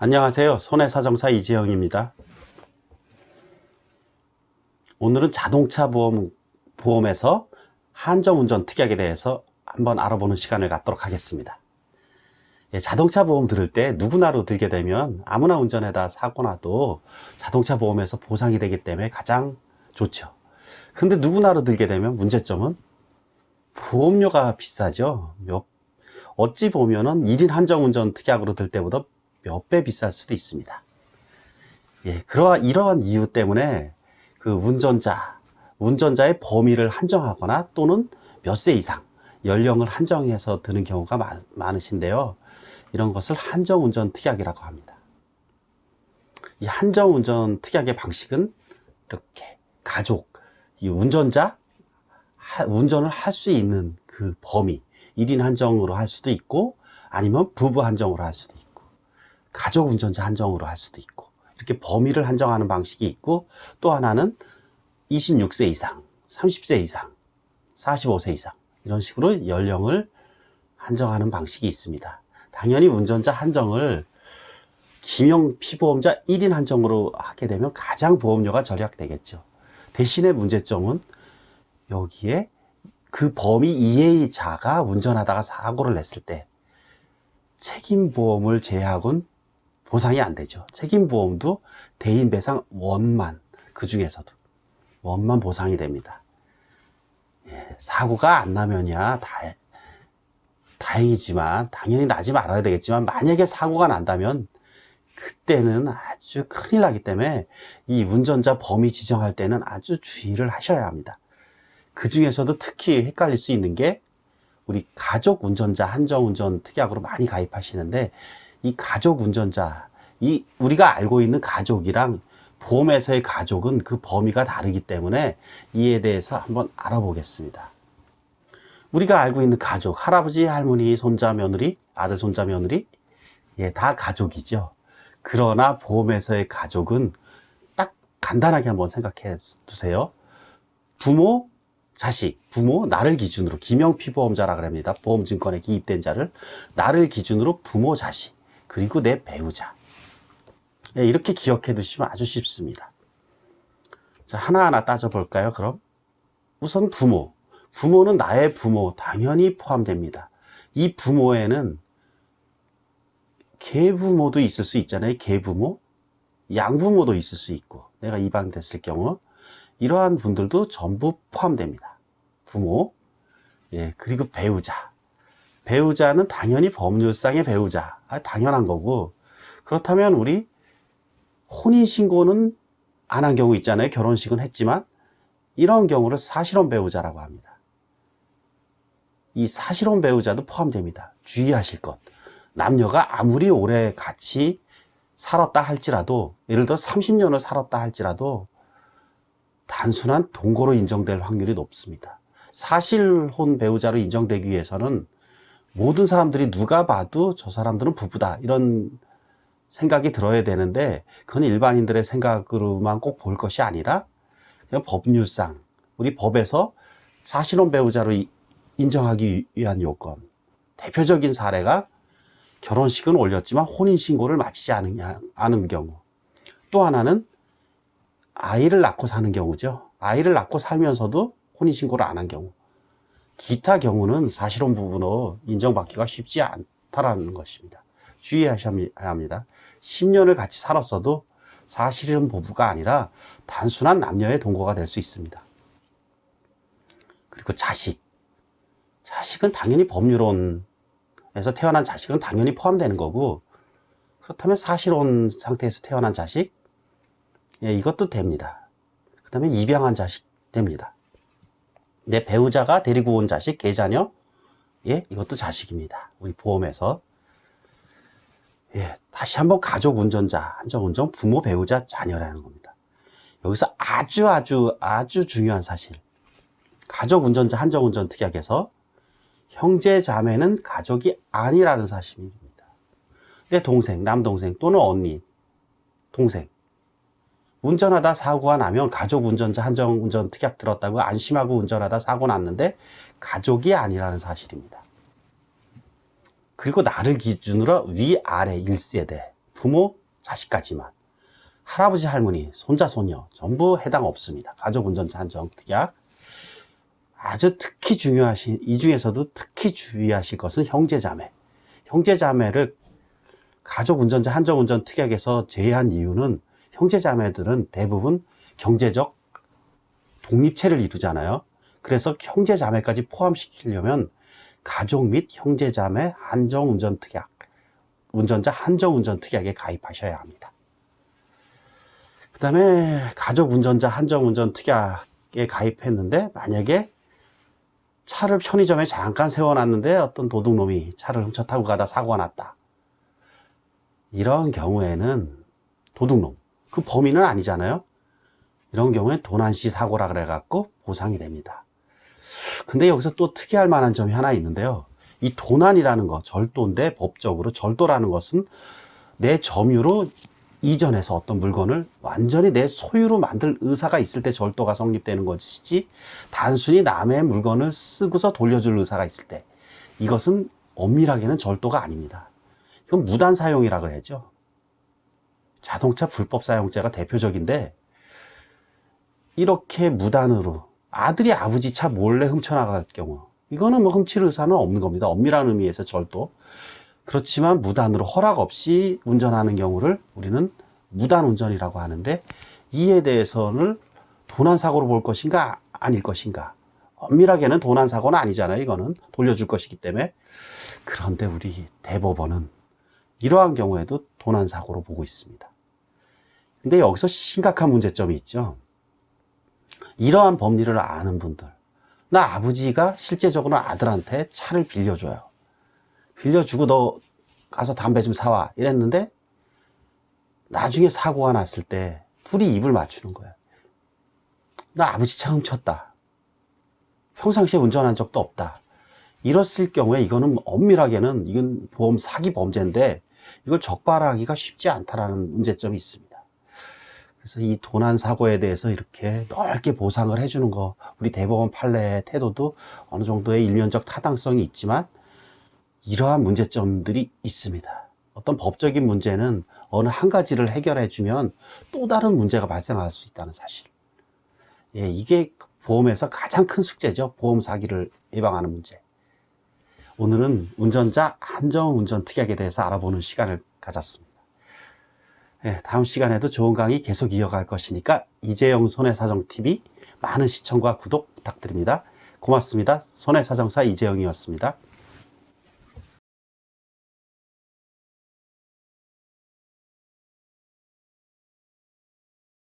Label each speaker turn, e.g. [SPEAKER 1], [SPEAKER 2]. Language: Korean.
[SPEAKER 1] 안녕하세요. 손해사정사 이재영입니다. 오늘은 자동차 보험에서 한정운전 특약에 대해서 한번 알아보는 시간을 갖도록 하겠습니다. 자동차 보험 들을 때 누구나로 들게 되면 아무나 운전해다 사고 나도 자동차 보험에서 보상이 되기 때문에 가장 좋죠. 근데 누구나로 들게 되면 문제점은 보험료가 비싸죠. 어찌 보면은 1인 한정운전 특약으로 들 때보다 몇 배 비쌀 수도 있습니다. 이러한 이유 때문에 그 운전자의 범위를 한정하거나 또는 몇 세 이상 연령을 한정해서 드는 경우가 많으신데요. 이런 것을 한정운전 특약이라고 합니다. 이 한정운전 특약의 방식은 이렇게 이 운전을 할 수 있는 그 범위, 1인 한정으로 할 수도 있고 아니면 부부 한정으로 할 수도 있고 가족 운전자 한정으로 할 수도 있고 이렇게 범위를 한정하는 방식이 있고 또 하나는 26세 이상, 30세 이상, 45세 이상 이런 식으로 연령을 한정하는 방식이 있습니다. 당연히 운전자 한정을 김영 피보험자 1인 한정으로 하게 되면 가장 보험료가 절약되겠죠. 대신에 문제점은 여기에 그 범위 이외의 자가 운전하다가 사고를 냈을 때 책임보험을 제외하고는 보상이 안 되죠. 책임보험도 대인배상 원만, 그 중에서도 원만 보상이 됩니다. 사고가 안 나면야 다행이지만 당연히 나지 말아야 되겠지만 만약에 사고가 난다면 그때는 아주 큰일 나기 때문에 이 운전자 범위 지정할 때는 아주 주의를 하셔야 합니다. 그 중에서도 특히 헷갈릴 수 있는 게 우리 가족 운전자 한정운전 특약으로 많이 가입하시는데 이 가족 운전자, 우리가 알고 있는 가족이랑 보험에서의 가족은 그 범위가 다르기 때문에 이에 대해서 한번 알아보겠습니다. 우리가 알고 있는 가족, 할아버지, 할머니, 손자, 며느리, 아들, 손자, 며느리, 다 가족이죠. 그러나 보험에서의 가족은 딱 간단하게 한번 생각해 두세요. 부모, 자식, 부모, 나를 기준으로 김영피보험자라 그럽니다. 보험증권에 기입된 자를 나를 기준으로 부모, 자식, 그리고 내 배우자. 이렇게 기억해 두시면 아주 쉽습니다. 자, 하나하나 따져볼까요? 그럼 우선 부모는 나의 부모 당연히 포함됩니다. 이 부모에는 계부모도 있을 수 있잖아요. 계부모, 양부모도 있을 수 있고 내가 입양됐을 경우 이러한 분들도 전부 포함됩니다. 부모, 그리고 배우자는 당연히 법률상의 배우자, 당연한 거고 그렇다면 우리 혼인신고는 안 한 경우 있잖아요. 결혼식은 했지만 이런 경우를 사실혼 배우자라고 합니다. 이 사실혼 배우자도 포함됩니다. 주의하실 것, 남녀가 아무리 오래 같이 살았다 할지라도 예를 들어 30년을 살았다 할지라도 단순한 동거로 인정될 확률이 높습니다. 사실혼 배우자로 인정되기 위해서는 모든 사람들이 누가 봐도 저 사람들은 부부다 이런 생각이 들어야 되는데 그건 일반인들의 생각으로만 꼭 볼 것이 아니라 그냥 법률상 우리 법에서 사실혼 배우자로 인정하기 위한 요건, 대표적인 사례가 결혼식은 올렸지만 혼인신고를 마치지 않은 경우, 또 하나는 아이를 낳고 사는 경우죠. 아이를 낳고 살면서도 혼인신고를 안 한 경우, 기타 경우는 사실혼 부부로 인정받기가 쉽지 않다라는 것입니다. 주의하셔야 합니다. 10년을 같이 살았어도 사실혼 부부가 아니라 단순한 남녀의 동거가 될 수 있습니다. 그리고 자식은 당연히 법률혼에서 태어난 자식은 당연히 포함되는 거고 그렇다면 사실혼 상태에서 태어난 자식, 이것도 됩니다. 그 다음에 입양한 자식 됩니다. 내 배우자가 데리고 온 자식, 계자녀, 이것도 자식입니다. 우리 보험에서. 다시 한번 가족 운전자, 한정운전, 부모, 배우자, 자녀라는 겁니다. 여기서 아주 중요한 사실. 가족 운전자 한정운전 특약에서 형제 자매는 가족이 아니라는 사실입니다. 내 동생, 남동생 또는 언니, 동생 운전하다 사고가 나면 가족 운전자 한정운전 특약 들었다고 안심하고 운전하다 사고 났는데 가족이 아니라는 사실입니다. 그리고 나를 기준으로 위아래 1세대 부모, 자식까지만. 할아버지, 할머니, 손자, 손녀 전부 해당 없습니다. 가족운전자 한정특약. 아주 특히 중요하신, 이 중에서도 특히 주의하실 것은 형제자매. 형제자매를 가족운전자 한정운전특약에서 제외한 이유는 형제자매들은 대부분 경제적 독립체를 이루잖아요. 그래서 형제자매까지 포함시키려면 가족 및 형제자매 한정운전특약, 운전자 한정운전특약에 가입하셔야 합니다. 그 다음에 가족운전자 한정운전특약에 가입했는데 만약에 차를 편의점에 잠깐 세워놨는데 어떤 도둑놈이 차를 훔쳐 타고 가다 사고가 났다. 이런 경우에는 도둑놈, 그 범인은 아니잖아요. 이런 경우에 도난시 사고라 그래갖고 보상이 됩니다. 근데 여기서 또 특이할 만한 점이 하나 있는데요. 이 도난이라는 거, 절도인데 법적으로 절도라는 것은 내 점유로 이전해서 어떤 물건을 완전히 내 소유로 만들 의사가 있을 때 절도가 성립되는 것이지, 단순히 남의 물건을 쓰고서 돌려줄 의사가 있을 때, 이것은 엄밀하게는 절도가 아닙니다. 이건 무단 사용이라 그래야죠. 자동차 불법 사용죄가 대표적인데, 이렇게 무단으로 아들이 아버지 차 몰래 훔쳐나갈 경우, 이거는 뭐 훔칠 의사는 없는 겁니다. 엄밀한 의미에서 절도. 그렇지만 무단으로 허락 없이 운전하는 경우를 우리는 무단 운전이라고 하는데, 이에 대해서는 도난사고로 볼 것인가 아닐 것인가. 엄밀하게는 도난사고는 아니잖아요. 이거는 돌려줄 것이기 때문에. 그런데 우리 대법원은 이러한 경우에도 도난사고로 보고 있습니다. 근데 여기서 심각한 문제점이 있죠. 이러한 법리를 아는 분들, 나 아버지가 실제적으로 아들한테 차를 빌려줘요. 빌려주고 너 가서 담배 좀 사와 이랬는데, 나중에 사고가 났을 때 둘이 입을 맞추는 거예요. 나 아버지 차 훔쳤다. 평상시에 운전한 적도 없다. 이랬을 경우에 이거는 엄밀하게는 이건 보험 사기 범죄인데, 이걸 적발하기가 쉽지 않다라는 문제점이 있습니다. 그래서 이 도난 사고에 대해서 이렇게 넓게 보상을 해주는 거, 우리 대법원 판례의 태도도 어느 정도의 일면적 타당성이 있지만 이러한 문제점들이 있습니다. 어떤 법적인 문제는 어느 한 가지를 해결해 주면 또 다른 문제가 발생할 수 있다는 사실. 예, 이게 보험에서 가장 큰 숙제죠. 보험 사기를 예방하는 문제. 오늘은 운전자 한정운전 특약에 대해서 알아보는 시간을 가졌습니다. 예, 다음 시간에도 좋은 강의 계속 이어갈 것이니까 이재영 손해사정TV 많은 시청과 구독 부탁드립니다. 고맙습니다. 손해사정사 이재영이었습니다.